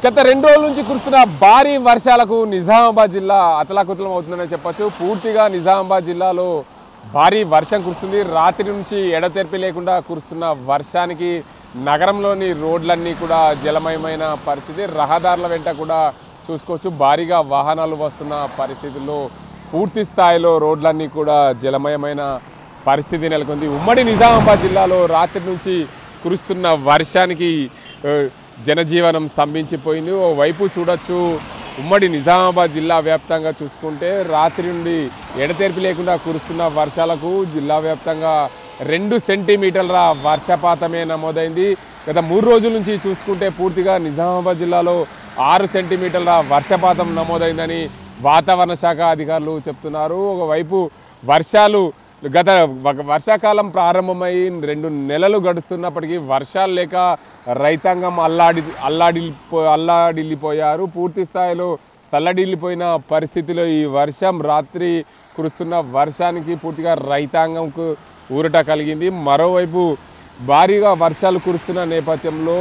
గత 2 రోజుల నుంచి కురుస్తున్న భారీ వర్షాలకు నిజామాబాద్ జిల్లా అతలాకుతలం అవుతుందని చెప్పొచ్చు. పూర్తిగా నిజామాబాద్ జిల్లాలో భారీ వర్షం కురుస్తుంది. రాత్రి నుంచి ఎడతెరిపి లేకుండా కురుస్తున్న వర్షానికి నగరంలోని రోడ్లన్నీ కూడా జలమయమైన పరిస్థితి. రహదారుల వెంట కూడా చూసుకోవచ్చు భారీగా వాహనాలు వస్తున్న పరిస్థితుల్లో పూర్తి స్థాయిలో రోడ్లన్నీ కూడా జలమయమైన పరిస్థితి నెలకొంది. ఉమ్మడి నిజామాబాద్ జిల్లాలో రాత్రి నుంచి కురుస్తున్న వర్షానికి జనజీవనం స్తంభించిపోయింది. ఓవైపు చూడొచ్చు ఉమ్మడి నిజామాబాద్ జిల్లా వ్యాప్తంగా చూసుకుంటే రాత్రి నుండి ఎడతెరిపి లేకుండా కురుస్తున్న వర్షాలకు జిల్లా వ్యాప్తంగా 2 సెంటీమీటర్ల వర్షపాతమే నమోదైంది. గత 3 రోజుల నుంచి చూసుకుంటే పూర్తిగా నిజామాబాద్ జిల్లాలో 6 సెంటీమీటర్ల వర్షపాతం నమోదైందని వాతావరణ శాఖ అధికారులు చెప్తున్నారు. ఒకవైపు గత వర్షాకాలం ప్రారంభమై 2 నెలలు గడుస్తున్నప్పటికీ వర్షాలు లేక రైతాంగం అల్లాడిల్లిపోయారు. పూర్తి స్థాయిలో తల్లడిల్లిపోయిన పరిస్థితిలో ఈ వర్షం రాత్రి కురుస్తున్న వర్షానికి పూర్తిగా రైతాంగంకు ఊరట కలిగింది. మరోవైపు భారీగా వర్షాలు కురుస్తున్న నేపథ్యంలో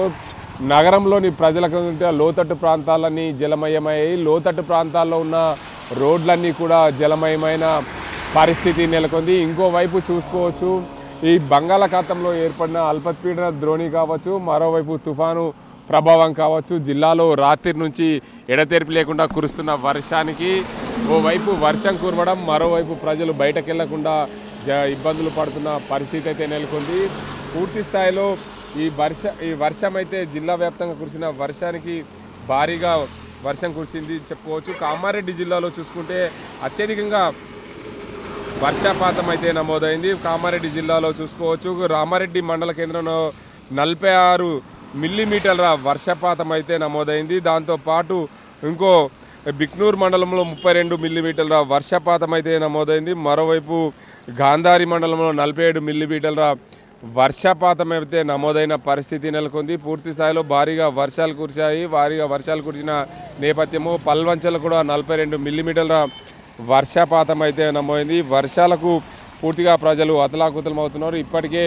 నగరంలోని ప్రజలకు లోతట్టు ప్రాంతాలన్నీ జలమయమయ్యాయి. లోతట్టు ప్రాంతాల్లో ఉన్న రోడ్లన్నీ కూడా జలమయమైన పరిస్థితి నెలకొంది. ఇంకోవైపు చూసుకోవచ్చు ఈ బంగాళాఖాతంలో ఏర్పడిన అల్పపీడన ద్రోణి కావచ్చు, మరోవైపు తుఫాను ప్రభావం కావచ్చు. జిల్లాలో రాత్రి నుంచి ఎడతెరిపి లేకుండా కురుస్తున్న వర్షానికి ఓవైపు వర్షం కురవడం, మరోవైపు ప్రజలు బయటకు వెళ్లకుండా ఇబ్బందులు పడుతున్న పరిస్థితి అయితే నెలకొంది. పూర్తి స్థాయిలో ఈ వర్షం అయితే జిల్లా వ్యాప్తంగా కురిసిన వర్షానికి భారీగా వర్షం కురిసింది చెప్పుకోవచ్చు. కామారెడ్డి జిల్లాలో చూసుకుంటే అత్యధికంగా వర్షపాతం అయితే నమోదైంది. కామారెడ్డి జిల్లాలో చూసుకోవచ్చు రామారెడ్డి మండల కేంద్రంలో 46 మిల్లీమీటర్ల వర్షపాతం అయితే నమోదైంది. దాంతోపాటు ఇంకో బిక్నూర్ మండలంలో 32 మిల్లీమీటర్ల వర్షపాతం అయితే నమోదైంది. మరోవైపు గాంధారి మండలంలో 47 మిల్లీమీటర్ల వర్షపాతం అయితే నమోదైన పరిస్థితి నెలకొంది. పూర్తి స్థాయిలో భారీగా వర్షాలు కురిశాయి. భారీగా వర్షాలు కురిసిన నేపథ్యము పల్వంచలు కూడా 42 మిల్లీమీటర్ల వర్షపాతం అయితే నమోదైంది. వర్షాలకు పూర్తిగా ప్రజలు అతలాకుతలం అవుతున్నారు. ఇప్పటికే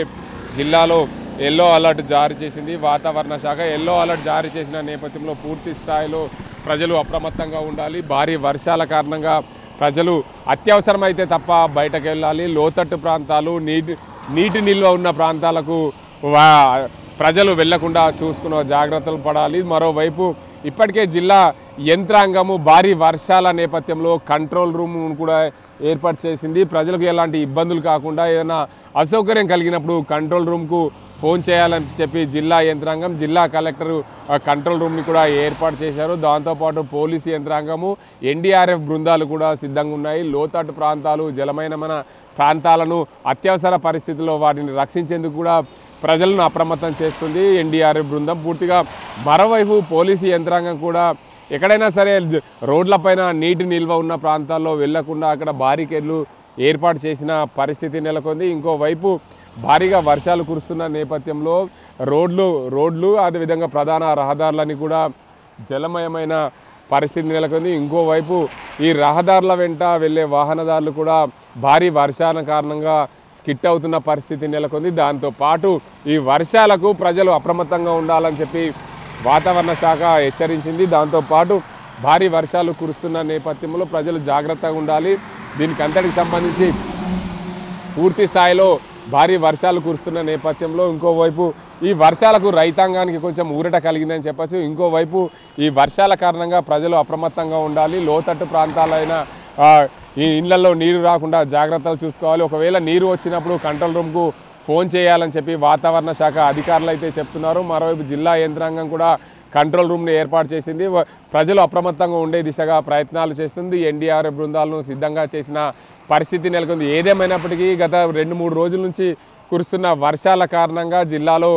జిల్లాలో ఎల్లో అలర్ట్ జారీ చేసింది వాతావరణ శాఖ. ఎల్లో అలర్ట్ జారీ చేసిన నేపథ్యంలో పూర్తి స్థాయిలో ప్రజలు అప్రమత్తంగా ఉండాలి. భారీ వర్షాల కారణంగా ప్రజలు అత్యవసరమైతే తప్ప బయటకు వెళ్ళాలి. లోతట్టు ప్రాంతాలు నీటి నిల్వ ఉన్న ప్రాంతాలకు ప్రజలు వెళ్లకుండా చూసుకునే జాగ్రత్తలు పడాలి. మరోవైపు ఇప్పటికే జిల్లా యంత్రాంగము భారీ వర్షాల నేపథ్యంలో కంట్రోల్ రూమ్ కూడా ఏర్పాటు చేసింది. ప్రజలకు ఎలాంటి ఇబ్బందులు కాకుండా ఏదైనా అసౌకర్యం కలిగినప్పుడు కంట్రోల్ రూమ్కు ఫోన్ చేయాలని చెప్పి జిల్లా యంత్రాంగం, జిల్లా కలెక్టర్ కంట్రోల్ రూమ్ని కూడా ఏర్పాటు చేశారు. దాంతోపాటు పోలీసు యంత్రాంగము, ఎన్డీఆర్ఎఫ్ బృందాలు కూడా సిద్ధంగా ఉన్నాయి. లోతట్టు ప్రాంతాలు జలమయమైన ప్రాంతాలను అత్యవసర పరిస్థితుల్లో వాటిని రక్షించేందుకు కూడా ప్రజలను అప్రమత్తం చేస్తుంది ఎన్డీఆర్ఎఫ్ బృందం పూర్తిగా. మరోవైపు పోలీసు యంత్రాంగం కూడా ఎక్కడైనా సరే రోడ్లపైన నీటి నిల్వ ఉన్న ప్రాంతాల్లో వెళ్లకుండా అక్కడ బారికేడ్లు ఏర్పాటు చేసిన పరిస్థితి నెలకొంది. ఇంకోవైపు భారీగా వర్షాలు కురుస్తున్న నేపథ్యంలో రోడ్లు అదేవిధంగా ప్రధాన రహదారులని కూడా జలమయమైన పరిస్థితి నెలకొంది. ఇంకోవైపు ఈ రహదారుల వెంట వెళ్లే వాహనదారులు కూడా భారీ వర్షాల కారణంగా స్కిట్ అవుతున్న పరిస్థితి నెలకొంది. దాంతోపాటు ఈ వర్షాలకు ప్రజలు అప్రమత్తంగా ఉండాలని చెప్పి వాతావరణ శాఖ హెచ్చరించింది. దాంతోపాటు భారీ వర్షాలు కురుస్తున్న నేపథ్యంలో ప్రజలు జాగ్రత్తగా ఉండాలి. దీనికి అంతటికి సంబంధించి పూర్తి స్థాయిలో భారీ వర్షాలు కురుస్తున్న నేపథ్యంలో ఇంకోవైపు ఈ వర్షాలకు రైతాంగానికి కొంచెం ఊరట కలిగిందని చెప్పచ్చు. ఇంకోవైపు ఈ వర్షాల కారణంగా ప్రజలు అప్రమత్తంగా ఉండాలి. లోతట్టు ప్రాంతాలైన ఈ ఇళ్లలో నీరు రాకుండా జాగ్రత్తలు చూసుకోవాలి. ఒకవేళ నీరు వచ్చినప్పుడు కంట్రోల్ రూమ్కు ఫోన్ చేయాలని చెప్పి వాతావరణ శాఖ అధికారులు అయితే చెప్తున్నారు. మరోవైపు జిల్లా యంత్రాంగం కూడా కంట్రోల్ రూమ్ని ఏర్పాటు చేసింది. ప్రజలు అప్రమత్తంగా ఉండే దిశగా ప్రయత్నాలు చేస్తుంది. ఎన్డీఆర్ఎఫ్ బృందాలను సిద్ధంగా చేసిన పరిస్థితి నెలకొంది. ఏదేమైనప్పటికీ గత 2-3 రోజుల నుంచి కురుస్తున్న వర్షాల కారణంగా జిల్లాలో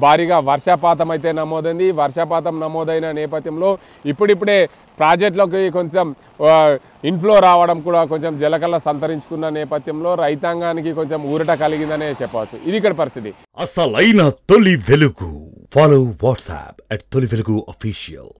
భారీగా వర్షపాతం అయితే నమోదైంది. వర్షపాతం నమోదైన నేపథ్యంలో ఇప్పుడిప్పుడే ప్రాజెక్టులోకి కొంచెం ఇన్ఫ్లో రావడం కూడా కొంచెం జలకళ సంతరించుకున్న నేపథ్యంలో రైతాంగానికి కొంచెం ఊరట కలిగిందనే చెప్పవచ్చు. ఇది ఇక్కడ పరిస్థితి. అసలైన తొలి వెలుగు. ఫాలో వాట్సాప్ @తొలి వెలుగు official.